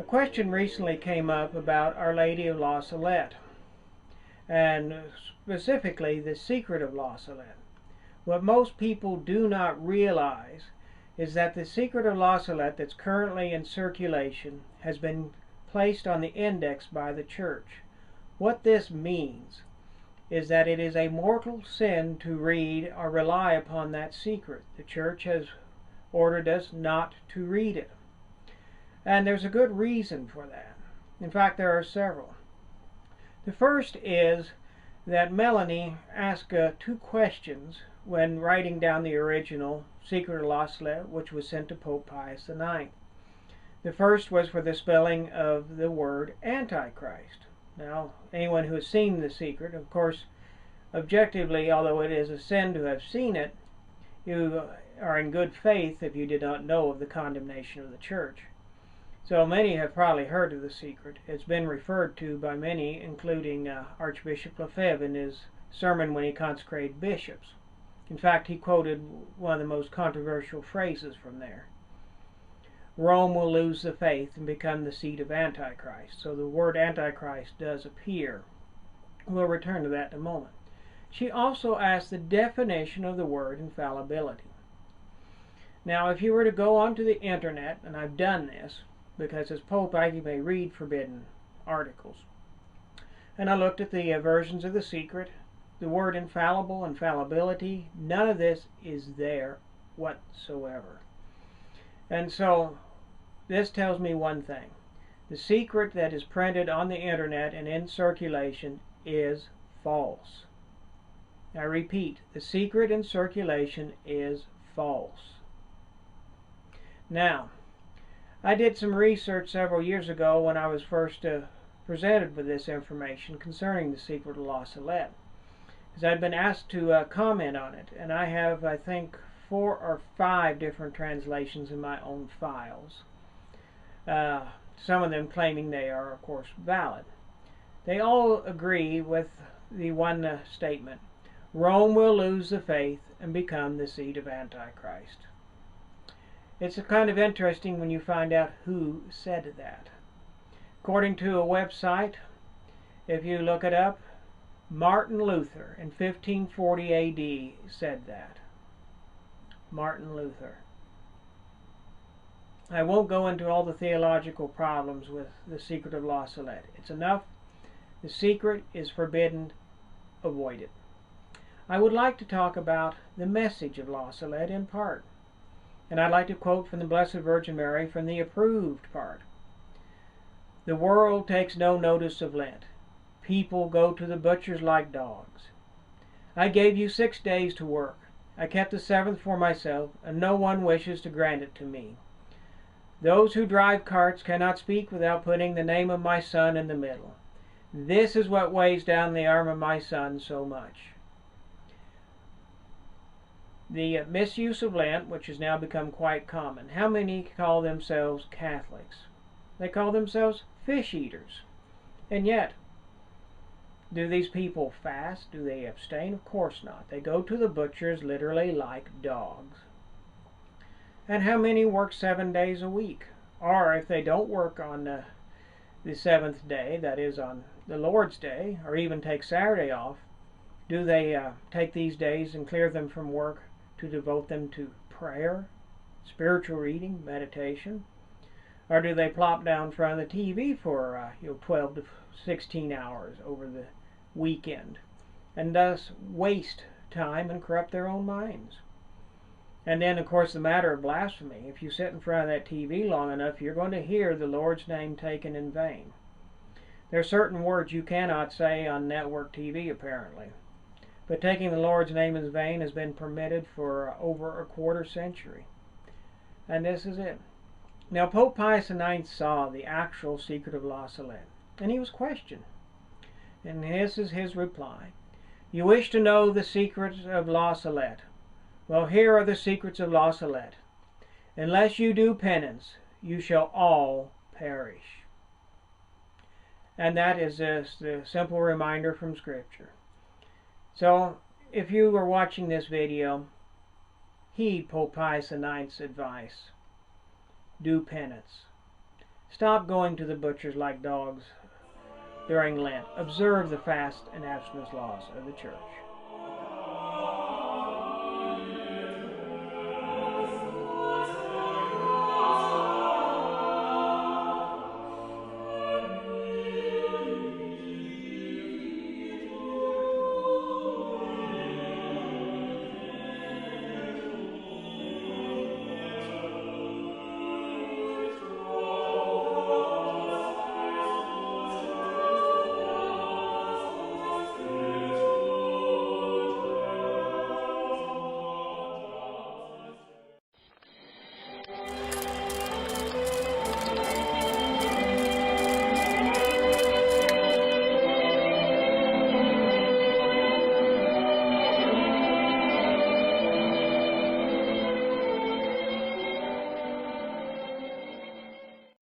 question recently came up about Our Lady of La Salette, and specifically the Secret of La Salette. What most people do not realize is that the Secret of La Salette that's currently in circulation has been placed on the index by the Church. What this means is that it is a mortal sin to read or rely upon that secret. The Church has ordered us not to read it. And there's a good reason for that. In fact, there are several. The first is that Melanie asked two questions when writing down the original Secret of La Salette, which was sent to Pope Pius IX. The first was for the spelling of the word Antichrist. Now, anyone who has seen the secret, of course, objectively, although it is a sin to have seen it, you are in good faith if you did not know of the condemnation of the Church. So many have probably heard of the secret. It's been referred to by many, including Archbishop Lefebvre in his sermon when he consecrated bishops. In fact, he quoted one of the most controversial phrases from there. Rome will lose the faith and become the seat of Antichrist. So the word Antichrist does appear. We'll return to that in a moment. She also asked the definition of the word infallibility. Now, if you were to go onto the internet, and I've done this, because as Pope I may read forbidden articles, and I looked at the versions of the secret, the word infallible, infallibility, none of this is there whatsoever. And so this tells me one thing. The secret that is printed on the internet and in circulation is false. I repeat, the secret in circulation is false. Now, I did some research several years ago when I was first presented with this information concerning the Secret of La Salette, because I'd been asked to comment on it, and I have, I think, 4 or 5 different translations in my own files. Some of them claiming they are, of course, valid. They all agree with the one statement: Rome will lose the faith and become the seat of Antichrist. It's kind of interesting when you find out who said that. According to a website, if you look it up, Martin Luther in 1540 A.D. said that. Martin Luther. I won't go into all the theological problems with the Secret of La Salette. It's enough. The secret is forbidden. Avoid it. I would like to talk about the message of La Salette in part. And I'd like to quote from the Blessed Virgin Mary from the approved part. The world takes no notice of Lent. People go to the butchers like dogs. I gave you 6 days to work. I kept the 7th for myself, and no one wishes to grant it to me. Those who drive carts cannot speak without putting the name of my Son in the middle. This is what weighs down the arm of my Son so much. The misuse of Lent, which has now become quite common. How many call themselves Catholics? They call themselves fish eaters. And yet, do these people fast? Do they abstain? Of course not. They go to the butchers literally like dogs. And how many work 7 days a week? Or if they don't work on the 7th day, that is on the Lord's Day, or even take Saturday off, do they take these days and clear them from work to devote them to prayer, spiritual reading, meditation? Or do they plop down in front of the TV for 12 to 16 hours over the weekend, and thus waste time and corrupt their own minds? And then, of course, the matter of blasphemy. If you sit in front of that TV long enough, you're going to hear the Lord's name taken in vain. There are certain words you cannot say on network TV, apparently. But taking the Lord's name in vain has been permitted for over a quarter century. And this is it. Now, Pope Pius IX saw the actual Secret of La Salette, and he was questioned. And this is his reply. You wish to know the secrets of La Salette. Well, here are the secrets of La Salette. Unless you do penance, you shall all perish. And that is just a simple reminder from Scripture. So, if you are watching this video, heed Pope Pius IX's advice. Do penance. Stop going to the butchers like dogs during Lent. Observe the fast and abstinence laws of the church.